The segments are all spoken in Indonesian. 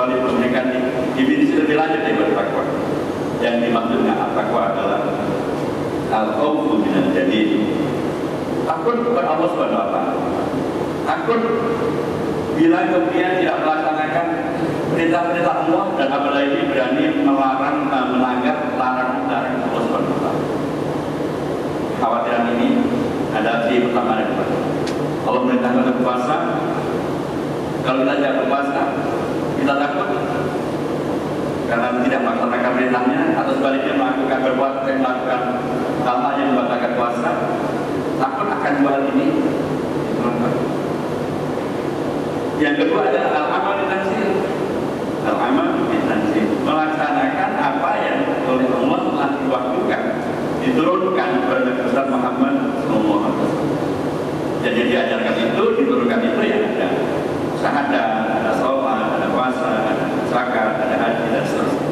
kecuali memberikan definisi lebih lanjut dari takwa. Yang dimaksudnya takwa adalah al-khawfu minal jalil, takut kepada Allah Subhanahu wa taala. Takut bila kemudian tidak melaksanakan perintah-perintah Allah dan apalagi berani melanggar larangan-larangan Allah Subhanahu wa taala. Kekhawatiran ini adalah yang pertama dan kedua. Allah merintahkan berpuasa, kalau kita tidak berpuasa, kita takut karena tidak melaksanakan perintahnya, atau sebaliknya melakukan berbuat dan melakukan hal-hal yang membatalkan puasa, takut akan dua hal ini. Yang kedua adalah al-amal bitanzil. Al-amal bitanzil, melaksanakan apa yang oleh Allah telah diwahyukan, diturunkan kepada Nabi Muhammad SAW. Jadi yang diajarkan itu, diturunkan itu yang ada syahadat, ada sholat, ada puasa, ada zakat, ada haji dan seterusnya.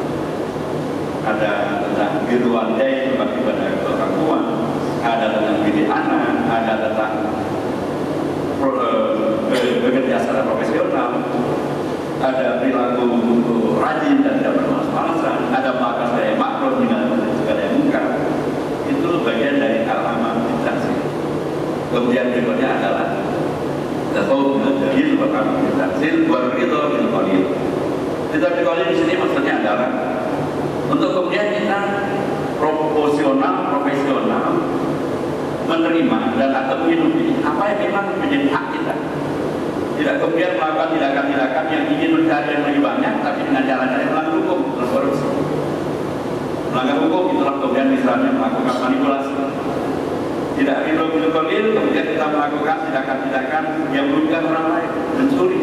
Ada tentang birrul walidain, berbakti pada orang tua, ada tentang didik anak, ada tentang bekerja secara profesional, ada perilaku rajin dan tidak bermalas-malasan, ada melakukan segala yang makruh dengan segala yang munkar. Itu bagian dari al-amal bitanzil. Kemudian berikutnya adalah al-khawfu minal jalil wa al-amal bitanzil wa ridha bil qalil. Ridha bil qalil di sini maksudnya adalah untuk kemudian kita profesional menerima dan atau menghidupi apa yang memang menjadi hak kita. Tidak kemudian melakukan tindakan-tindakan yang ingin mencari yang lebih banyak, tapi dengan cara-cara yang melanggar hukum, korupsi. Melanggar hukum itulah kemudian misalnya melakukan manipulasi. Tidak ridho bil qalil, kemudian kita melakukan tindakan-tindakan yang merugikan orang lain, mencuri,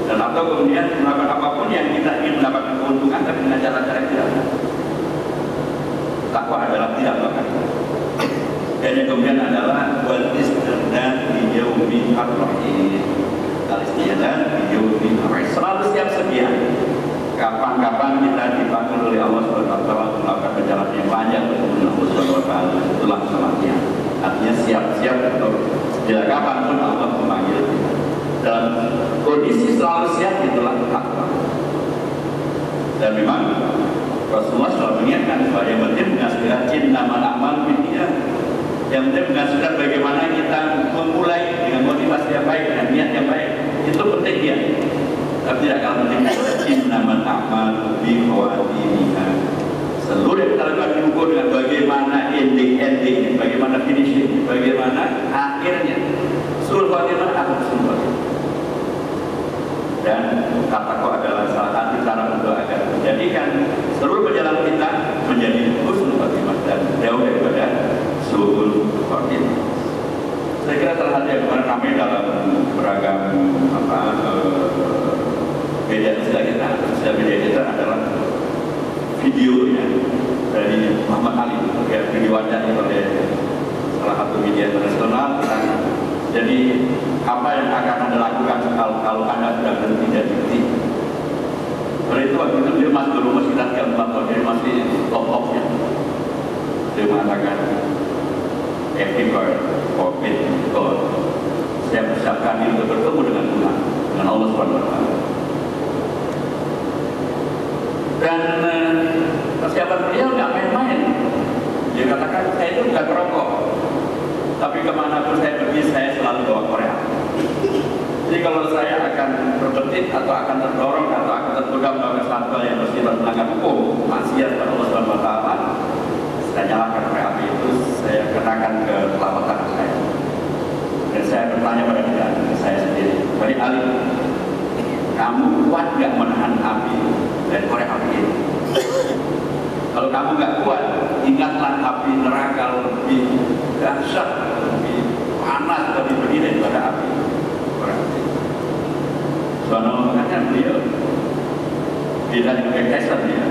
dan atau kemudian melakukan apapun yang kita ingin mendapatkan keuntungan, tapi dengan cara-cara yang tidak benar. Takwa adalah tidak melakukan itu. Dan yang kemudian adalah wal isti'dad li yaumil ar-rahim. Al-isti'dad li yaumil ar-rahim. Selalu siap sedia. Kapan-kapan kita dipanggil oleh Allah Subhanahu wa taala untuk melakukan perjalanan yang panjang bertemu dengan Allah Subhanahu wa taala, itulah salatnya. Artinya siap-siap untuk bila kapanpun Allah memanggil kita. Dalam kondisi selalu siap itulah takwa. Dan memang Rasulullah selalu mengingatkan bahwa yang penting menghasilkan cinta amal dunia. Yang penting menghasilkan bagaimana kita memulai dengan motivasi yang baik, dengan niat yang baik. Itu penting ya. Tapi tidak kalah penting cinta amal bi khawatimiha. Seluruh yang kita lakukan diukur dengan bagaimana ending, bagaimana finishing, bagaimana akhirnya. Sul khatimah akhir sul khatimah. Dan takwa adalah salah satu cara untuk agar menjadikan seluruh perjalanan kita menjadi husnul khatimah dan jauh daripada su'ul khatimah. Saya kira salah satu yang kemarin ramai dalam beragam media sosial kita adalah videonya dari Muhammad Ali, ya, diwawancarai oleh salah satu media internasional. Jadi apa yang akan Anda lakukan kalau Anda sudah berhenti dari berhenti? Oleh itu waktu itu dia masih dulu masih sekitar 4 tahun, dia masih top-topnya. Dia mengatakan every word forbid God. Saya persiapkan diri untuk bertemu dengan Tuhan, dengan Allah SWT. Dan persiapan beliau nggak main-main. Dia katakan saya itu bukan perokok, tapi kemanapun saya pergi saya selalu bawa korek. Jadi kalau saya akan berbetit atau akan terdorong atau akan tergoda melakukan sesuatu yang bersifat melanggar hukum, maksiat pada Allah Subhanahu wa taala, saya nyalakan korek api itu, saya kenakan ke telapak tangan saya. Dan saya bertanya pada diri saya sendiri, "Wali Ali, kamu kuat nggak menahan api dan korek api ini? Kalau kamu nggak kuat, ingatlah api neraka lebih dahsyat, lebih panas, lebih begini daripada api korek api." Soalnya makanya beliau tidak dikekeskan dia.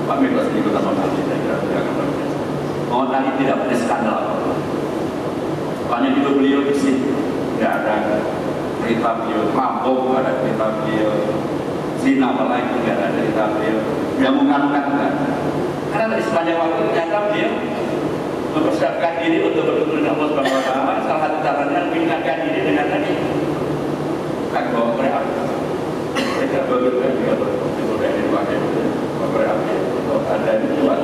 Pak Mekos di kota Makassar saya kira tidak akan berkeskan. Mohon tadi tidak punya skandal. Soalnya itu beliau di sini tidak ada cerita beliau mabuk, ada cerita beliau zina, apalagi tidak ada cerita beliau yang mengangkat. Karena dari sepanjang waktu ternyata beliau mempersiapkan diri untuk bertemu dengan Allah Subhanahu wa taala. Salah satu caranya mengingatkan diri dengan tadi kan bawa korek api. Saya kira dua juga yang dipakai korek api atau ada yang kuat.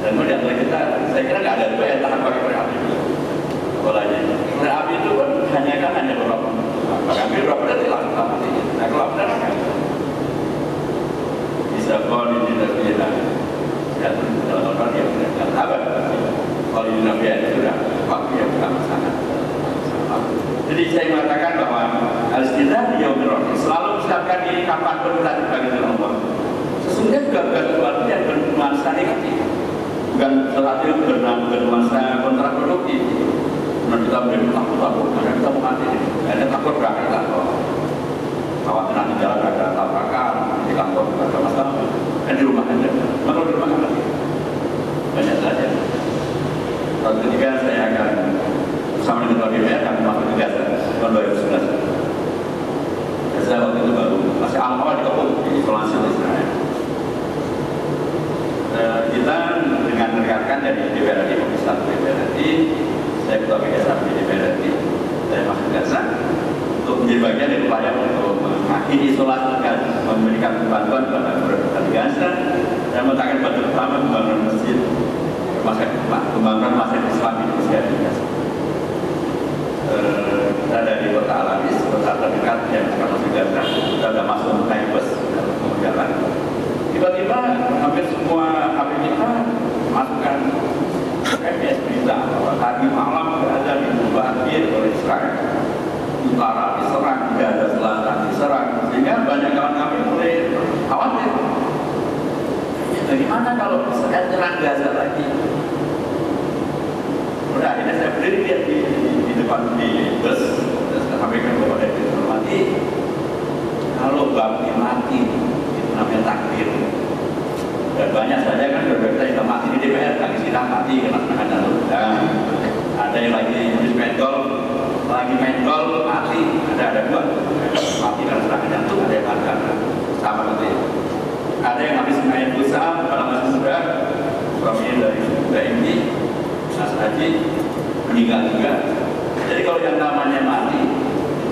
Dan kemudian kita, saya kira nggak ada juga yang tahan pakai korek api. Polanya korek api itu kan hanya beberapa. Bahkan beberapa berarti langsung mati. Nah kalau benar kan bisa pun ini tidak dan dalam orang yang tidak sabar. Kalau di Nabi itu sudah waktu yang sangat. Jadi saya mengatakan bahwa al-istilah di yaumir rahim selalu siapkan diri kapanpun kita dipanggil oleh Allah. Sesungguhnya juga bukan sesuatu yang bernuansa negatif, bukan sesuatu yang bernuansa kontraproduktif. Karena kita beri takut, karena kita mau mati. Ada takut berakhir kantor. Khawatir nanti jalan ada tabrakan, di kantor ada masalah, dan di rumah aja. Maka di rumah lagi banyak saja. Tahun ketiga saya akan bersama dengan DPR akan masuk ke Gaza tahun 2011. Gaza waktu itu baru masih awal dikepung di isolasi Israel. Kita dengan rekan-rekan dari DPR RI, Komisi 1 DPR RI, saya ketua PGSA di DPR RI, saya masuk Gaza untuk menjadi bagian dari upaya untuk mengakhiri isolasi Gaza, memberikan bantuan kepada masyarakat Gaza dan meletakkan batu pertama pembangunan masjid, pembangunan masjid Islam di Gaza. Kita dari kota Al-Anis, kota terdekat yang akan masuk Gaza, kita sudah masuk naik bus mau jalan. Tiba-tiba hampir semua HP kita masukkan SMS berita bahwa tadi malam Gaza dibombardir oleh Israel, utara diserang, Gaza selatan diserang, sehingga banyak kawan kami mulai khawatir. Bagaimana kalau Israel nyerang Gaza lagi? Udah akhirnya saya berdiri lihat di depan di bus, terus saya sampaikan kepada dihormati, kalau bakti mati itu namanya takdir. Dan banyak saja kan berbeda yang mati di DPR, lagi sidang mati kena serangan jantung. Ada yang lagi main golf mati, ada dua mati karena serangan jantung, ada yang mati karena sama nanti. Ada yang habis main futsal kalau masih muda, suaminya dari ini. Mas Haji meninggal juga. Jadi kalau yang namanya mati,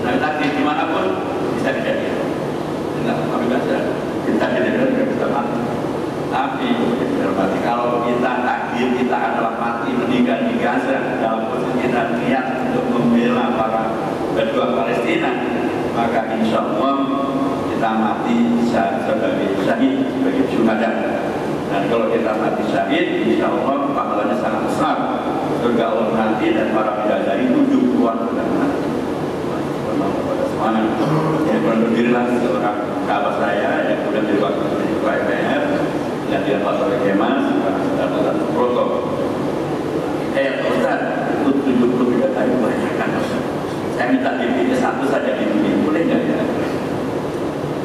nah takdir dimanapun bisa kejadian. Enggak kami baca kita tidak bisa mati. Tapi kalau kita takdir kita adalah mati meninggal di Gaza dalam posisi kita niat untuk membela para pejuang Palestina, maka insya Allah kita mati sebagai syahid, sebagai syuhada. Dan kalau kita mati syahid, insya Allah pahalanya sangat besar. Surga Allah nanti dan para bidadari 70 sudah mati. Pada semuanya, yang berdirilah seorang sahabat saya yang sudah jadi wakil ketua MPR, yang dia pasal Kemas, sudah bukan protokol. Ustaz, itu 70 bidadari melahirkan. Saya minta dipilih satu saja dipilih, boleh nggak ya?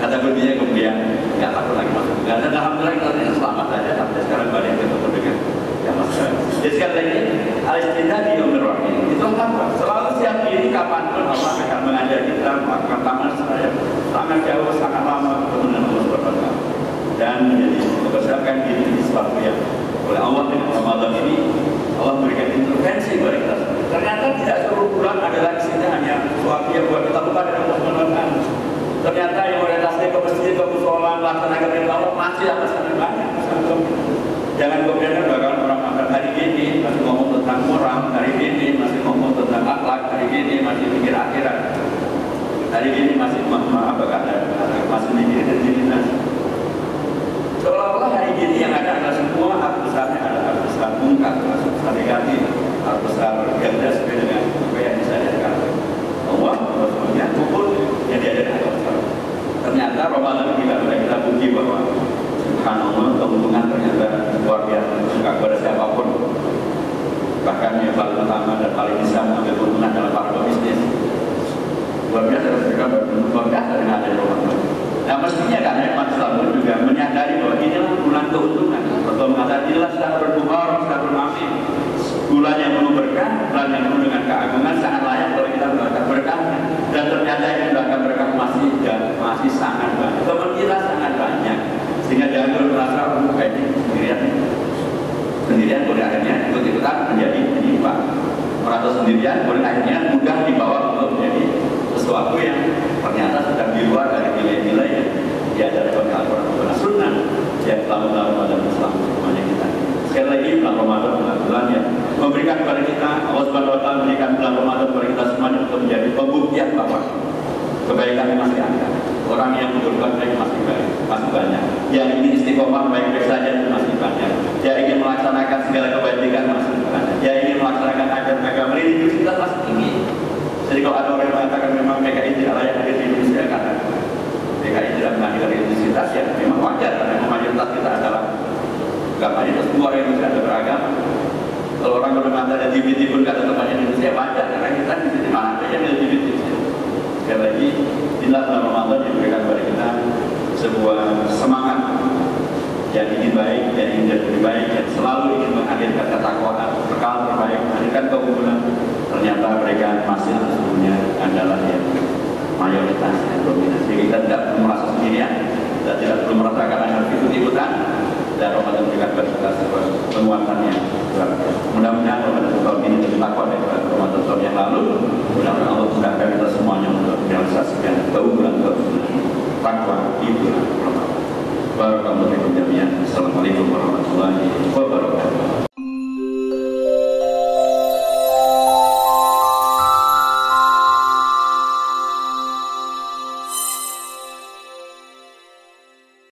Kata beliau kemudian nggak takut lagi masuk Gaza. Dan alhamdulillah kita selamat saja sampai sekarang balik ketemu dengan yang masuk. Jadi sekali lagi al-istilah di yaumir rahim itu apa? Selalu siap diri kapanpun Allah akan mengajak kita melakukan taman saya sangat jauh, sangat lama ketemu dengan Allah Subhanahu wa Ta'ala dan menjadi mempersiapkan diri di sesuatu yang oleh Allah dengan Ramadan ini Allah berikan intervensi kepada kita. Ternyata tidak seluruh bulan adalah isinya hanya sesuatu yang buat kita lupa dengan Allah Subhanahu wa Ta'ala. Ternyata yang orientasinya ke masjid, ke musola, melaksanakan perintah Allah masih akan sangat banyak. Jangan kemudian bahkan orang makan hari ini masih ngomong tentang moral, hari ini masih ngomong tentang akhlak, hari ini masih mikir akhirat, hari ini masih masih mikir diri nasi. Seolah-olah hari ini yang ada adalah semua hal besarnya adalah hal besar mungkar, hal besar negatif, hal besar ganda sesuai dengan apa yang disadarkan Allah, Rasulnya, maupun yang diajarkan Allah. Ternyata Ramadan kita puji bahwa Subhanallah, keuntungan ternyata luar biasa, suka kepada siapapun. Bahkan yang paling utama dan paling bisa mengambil keuntungan dalam para pebisnis. Luar biasa, luar biasa dengan adanya Ramadan. Nah mestinya kan Umat Islam juga menyadari bahwa inilah bulan keuntungan. Rasul mengatakan inilah syahrul mubarak, syahrul azim. Bulan yang penuh berkah, bulan yang penuh dengan keagungan, sangat layak kalau kita mendapatkan berkahnya. Dan ternyata yang mendapatkan berkah masih sangat banyak. Teman kita sangat banyak. Sehingga jangan merasa sendirian boleh akhirnya ikut-ikutan menjadi penyimpan. Merasa sendirian boleh akhirnya mudah dibawa untuk menjadi sesuatu yang ternyata sudah di luar dari nilai Orang yang berbuat baik masih banyak. Yang ingin istiqomah baik-baik saja masih banyak. Yang ingin melaksanakan segala kebajikan masih banyak. Yang ingin melaksanakan ajaran agama religius kita masih tinggi. Jadi kalau ada orang yang mengatakan memang PKI tidak layak hadir di Indonesia, karena PKI tidak mengakhiri identitas, ya memang wajar karena mayoritas kita adalah bukan mayoritas, semua orang Indonesia ada beragama. Kalau orang bermata dan LGBT pun kata tempatnya di Indonesia, wajar karena kita di sini mana ada yang LGBT. Sekali lagi, inilah bulan Ramadan yang memberikan kepada kita sebuah semangat yang ingin baik, yang ingin lebih baik, yang selalu ingin menghadirkan ketakwaan, bekal terbaik, menghadirkan keunggulan. Ternyata mereka masih sesungguhnya adalah yang mayoritas yang dominan. Jadi kita tidak perlu merasa sendirian, dan tidak perlu merasakan hanya ikut-ikutan. Dan Ramadan memberikan kepada kita sebuah penguatan yang luar biasa. Mudah-mudahan Ramadan tahun ini lebih takwa daripada Ramadan tahun yang lalu. Mudah-mudahan Allah mudahkan kita semuanya untuk merealisasikan keunggulan takwa di bulan Ramadan. Barakallahu fiikum jami'an. Assalamualaikum warahmatullahi